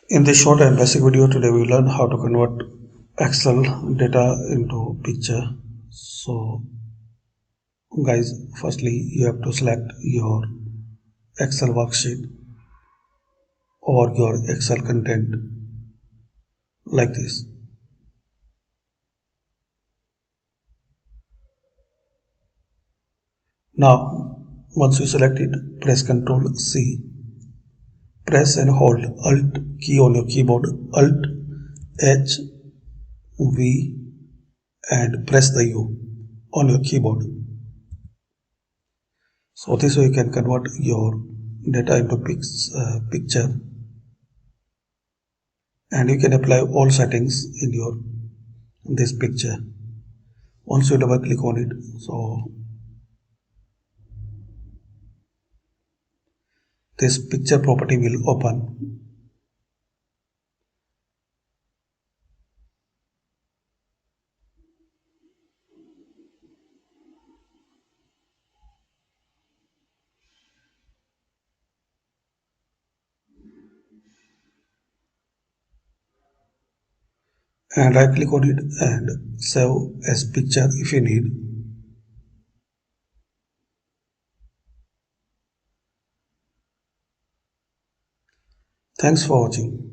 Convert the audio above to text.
In this short and basic video today we will learn how to convert Excel data into picture. So guys, firstly you have to select your Excel worksheet or your Excel content like this. Now once you select it, press Ctrl C, press and hold Alt key on your keyboard, Alt H V and press the U on your keyboard. So this way you can convert your data into picture, and you can apply all settings in your this picture. Once you double click on it, so this picture property will open, and right click on it and save as picture if you need. Thanks for watching.